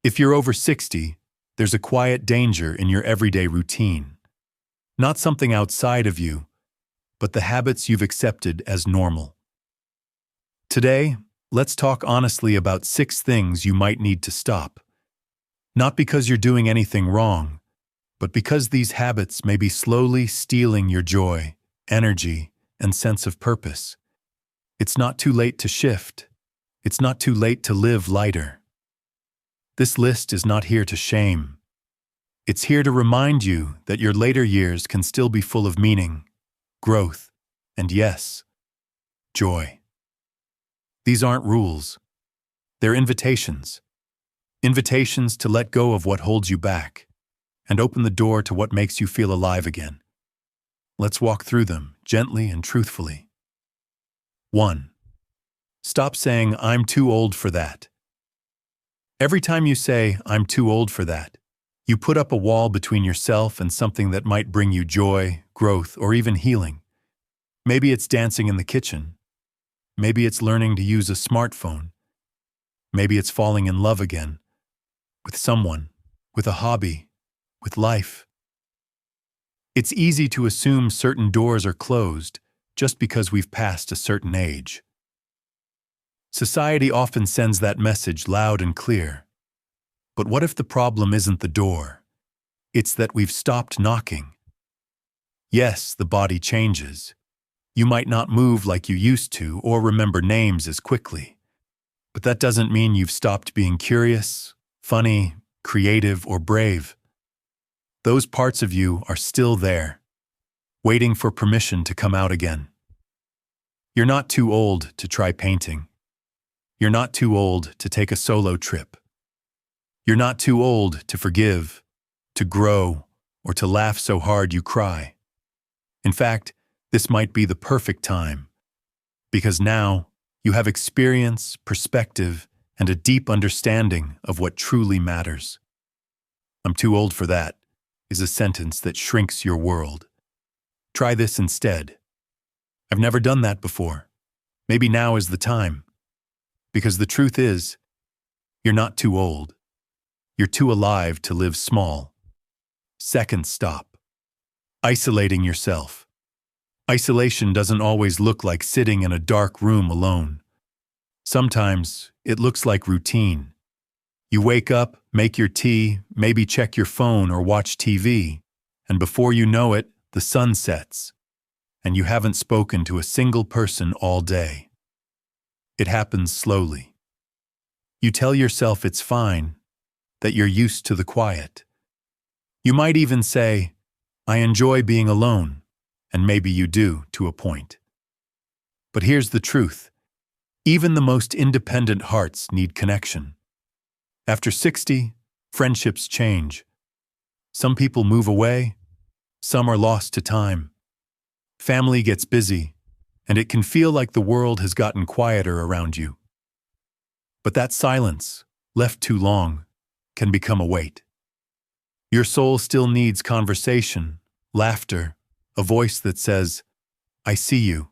If you're over 60, there's a quiet danger in your everyday routine. Not something outside of you, but the habits you've accepted as normal. Today, let's talk honestly about 6 things you might need to stop. Not because you're doing anything wrong, but because these habits may be slowly stealing your joy, energy, and sense of purpose. It's not too late to shift. It's not too late to live lighter. This list is not here to shame. It's here to remind you that your later years can still be full of meaning, growth, and yes, joy. These aren't rules. They're invitations. Invitations to let go of what holds you back and open the door to what makes you feel alive again. Let's walk through them gently and truthfully. 1. Stop saying, "I'm too old for that." Every time you say, "I'm too old for that," you put up a wall between yourself and something that might bring you joy, growth, or even healing. Maybe it's dancing in the kitchen. Maybe it's learning to use a smartphone. Maybe it's falling in love again, with someone, with a hobby, with life. It's easy to assume certain doors are closed just because we've passed a certain age. Society often sends that message loud and clear. But what if the problem isn't the door? It's that we've stopped knocking. Yes, the body changes. You might not move like you used to or remember names as quickly. But that doesn't mean you've stopped being curious, funny, creative, or brave. Those parts of you are still there, waiting for permission to come out again. You're not too old to try painting. You're not too old to take a solo trip. You're not too old to forgive, to grow, or to laugh so hard you cry. In fact, this might be the perfect time, because now you have experience, perspective, and a deep understanding of what truly matters. "I'm too old for that" is a sentence that shrinks your world. Try this instead. "I've never done that before. Maybe now is the time." Because the truth is, you're not too old. You're too alive to live small. 2nd stop. Isolating yourself. Isolation doesn't always look like sitting in a dark room alone. Sometimes it looks like routine. You wake up, make your tea, maybe check your phone or watch TV, and before you know it, the sun sets, and you haven't spoken to a single person all day. It happens slowly. You tell yourself it's fine, that you're used to the quiet. You might even say, "I enjoy being alone," and maybe you do to a point. But here's the truth. Even the most independent hearts need connection. After 60, friendships change. Some people move away, some are lost to time. Family gets busy, and it can feel like the world has gotten quieter around you. But that silence, left too long, can become a weight. Your soul still needs conversation, laughter, a voice that says, "I see you."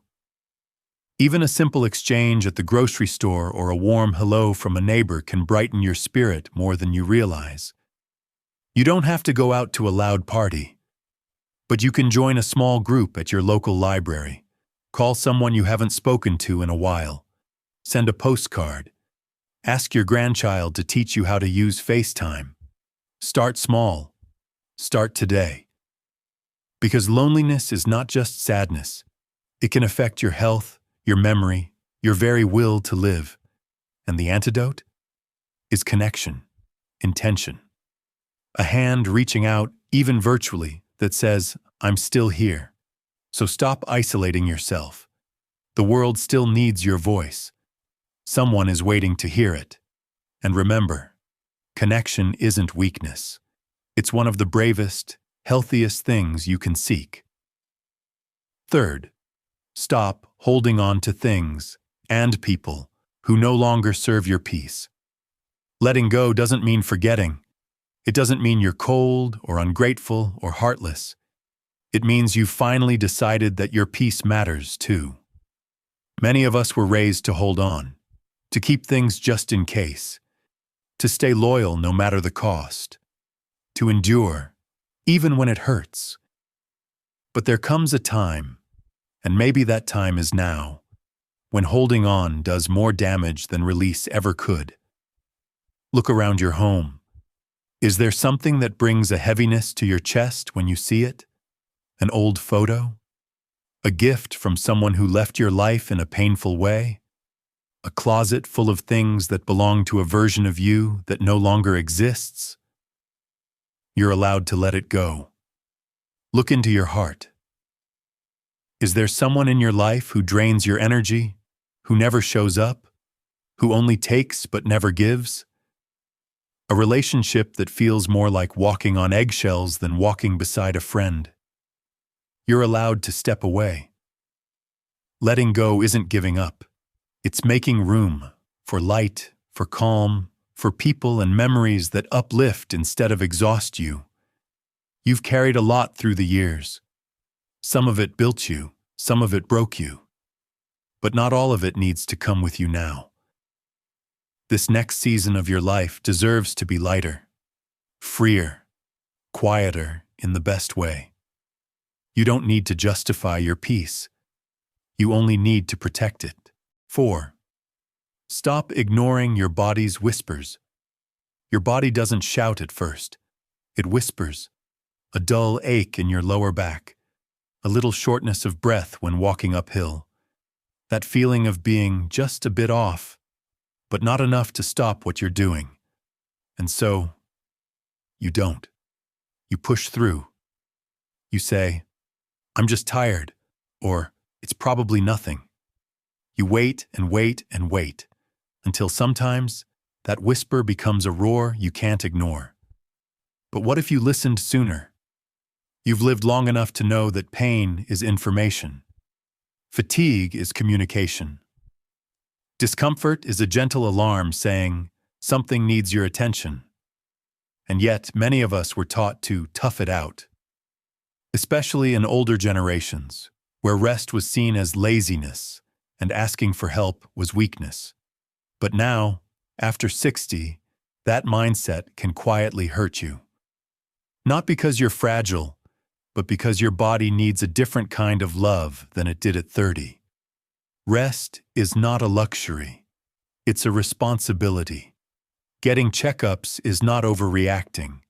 Even a simple exchange at the grocery store or a warm hello from a neighbor can brighten your spirit more than you realize. You don't have to go out to a loud party, but you can join a small group at your local library. Call someone you haven't spoken to in a while. Send a postcard. Ask your grandchild to teach you how to use FaceTime. Start small. Start today. Because loneliness is not just sadness. It can affect your health, your memory, your very will to live. And the antidote is connection, intention. A hand reaching out, even virtually, that says, "I'm still here." So stop isolating yourself. The world still needs your voice. Someone is waiting to hear it. And remember, connection isn't weakness. It's one of the bravest, healthiest things you can seek. 3rd, stop holding on to things and people who no longer serve your peace. Letting go doesn't mean forgetting. It doesn't mean you're cold or ungrateful or heartless. It means you've finally decided that your peace matters too. Many of us were raised to hold on, to keep things just in case. to stay loyal no matter the cost, to endure, even when it hurts. But there comes a time, and maybe that time is now, when holding on does more damage than release ever could. Look around your home. Is there something that brings a heaviness to your chest when you see it? An old photo? A gift from someone who left your life in a painful way? A closet full of things that belong to a version of you that no longer exists? You're allowed to let it go. Look into your heart. Is there someone in your life who drains your energy, who never shows up, who only takes but never gives? A relationship that feels more like walking on eggshells than walking beside a friend. You're allowed to step away. Letting go isn't giving up. It's making room for light, for calm, for people and memories that uplift instead of exhaust you. You've carried a lot through the years. Some of it built you, some of it broke you. But not all of it needs to come with you now. This next season of your life deserves to be lighter, freer, quieter in the best way. You don't need to justify your peace. You only need to protect it. 4. Stop ignoring your body's whispers. Your body doesn't shout at first. It whispers. A dull ache in your lower back. A little shortness of breath when walking uphill. That feeling of being just a bit off, but not enough to stop what you're doing. And so, you don't. You push through. You say, "I'm just tired," or "It's probably nothing." You wait and wait and wait, until sometimes that whisper becomes a roar you can't ignore. But what if you listened sooner? You've lived long enough to know that pain is information. Fatigue is communication. Discomfort is a gentle alarm saying something needs your attention. And yet, many of us were taught to tough it out, especially in older generations, where rest was seen as laziness and asking for help was weakness. But now, after 60, that mindset can quietly hurt you. Not because you're fragile, but because your body needs a different kind of love than it did at 30. Rest is not a luxury. It's a responsibility. Getting checkups is not overreacting.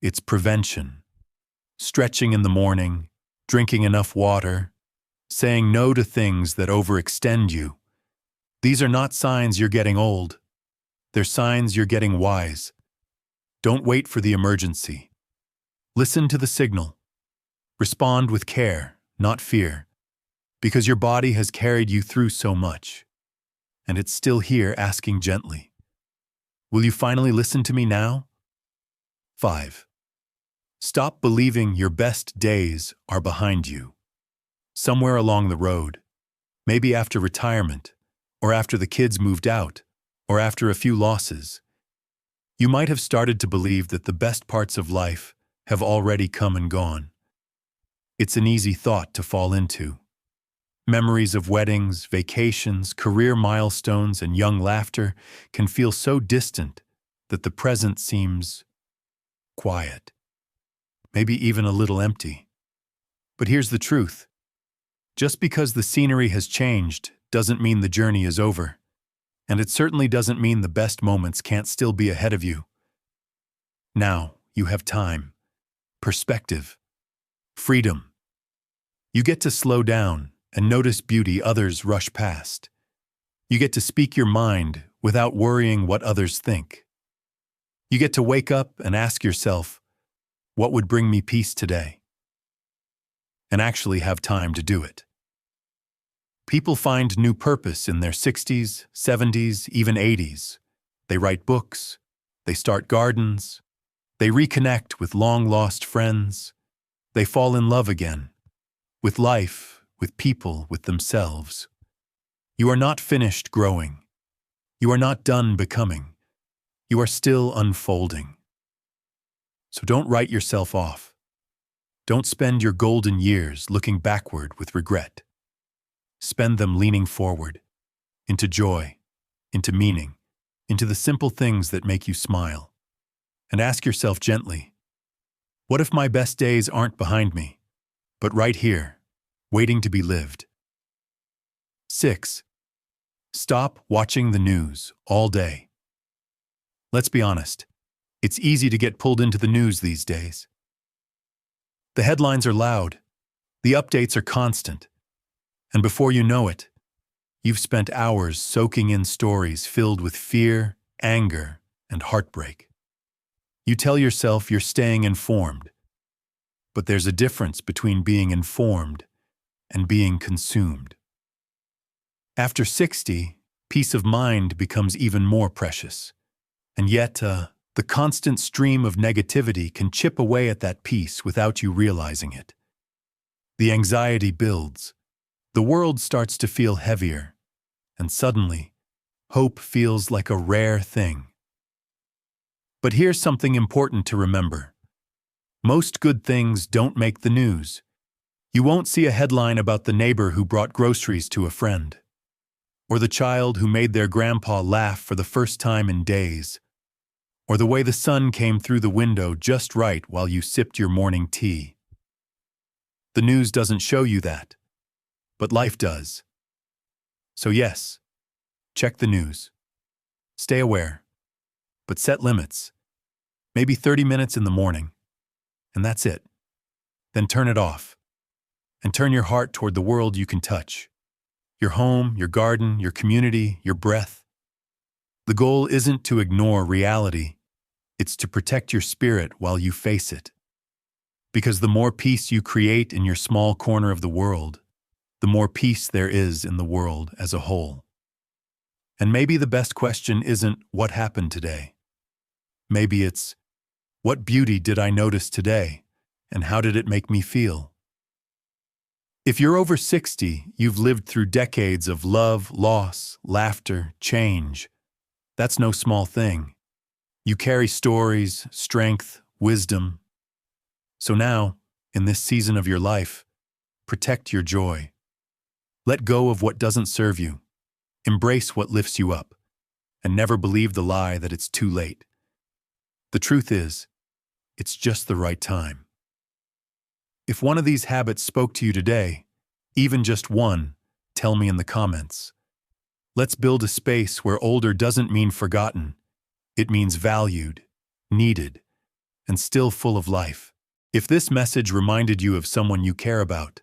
It's prevention. Stretching in the morning, drinking enough water, saying no to things that overextend you. These are not signs you're getting old. They're signs you're getting wise. Don't wait for the emergency. Listen to the signal. Respond with care, not fear. Because your body has carried you through so much, and it's still here asking gently, will you finally listen to me now? 5. Stop believing your best days are behind you. Somewhere along the road, maybe after retirement, or after the kids moved out, or after a few losses, you might have started to believe that the best parts of life have already come and gone. It's an easy thought to fall into. Memories of weddings, vacations, career milestones, and young laughter can feel so distant that the present seems quiet, maybe even a little empty. But here's the truth. Just because the scenery has changed doesn't mean the journey is over, and it certainly doesn't mean the best moments can't still be ahead of you. Now you have time, perspective, freedom. You get to slow down and notice beauty others rush past. You get to speak your mind without worrying what others think. You get to wake up and ask yourself, what would bring me peace today? And actually have time to do it. People find new purpose in their 60s, 70s, even 80s. They write books, they start gardens, they reconnect with long-lost friends, they fall in love again, with life, with people, with themselves. You are not finished growing. You are not done becoming. You are still unfolding. So don't write yourself off. Don't spend your golden years looking backward with regret. Spend them leaning forward, into joy, into meaning, into the simple things that make you smile. And ask yourself gently, what if my best days aren't behind me, but right here, waiting to be lived? 6. Stop watching the news all day. Let's be honest, it's easy to get pulled into the news these days. The headlines are loud, the updates are constant, and before you know it, you've spent hours soaking in stories filled with fear, anger, and heartbreak. You tell yourself you're staying informed, but there's a difference between being informed and being consumed. After 60, peace of mind becomes even more precious. And yet, the constant stream of negativity can chip away at that peace without you realizing it. The anxiety builds. The world starts to feel heavier. And suddenly, hope feels like a rare thing. But here's something important to remember. Most good things don't make the news. You won't see a headline about the neighbor who brought groceries to a friend, or the child who made their grandpa laugh for the first time in days, or the way the sun came through the window just right while you sipped your morning tea. The news doesn't show you that, but life does. So yes, check the news. Stay aware, but set limits. Maybe 30 minutes in the morning, and that's it. Then turn it off, and turn your heart toward the world you can touch. Your home, your garden, your community, your breath. The goal isn't to ignore reality, it's to protect your spirit while you face it. Because the more peace you create in your small corner of the world, the more peace there is in the world as a whole. And maybe the best question isn't what happened today. Maybe it's, what beauty did I notice today, and how did it make me feel? If you're over 60, you've lived through decades of love, loss, laughter, change. That's no small thing. You carry stories, strength, wisdom. So now, in this season of your life, protect your joy. Let go of what doesn't serve you. Embrace what lifts you up. And never believe the lie that it's too late. The truth is, it's just the right time. If one of these habits spoke to you today, even just one, tell me in the comments. Let's build a space where older doesn't mean forgotten. It means valued, needed, and still full of life. If this message reminded you of someone you care about,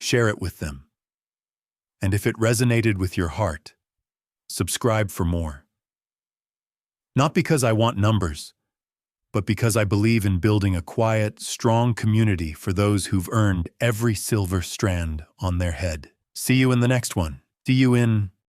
share it with them. And if it resonated with your heart, subscribe for more. Not because I want numbers, but because I believe in building a quiet, strong community for those who've earned every silver strand on their head. See you in the next one. See you in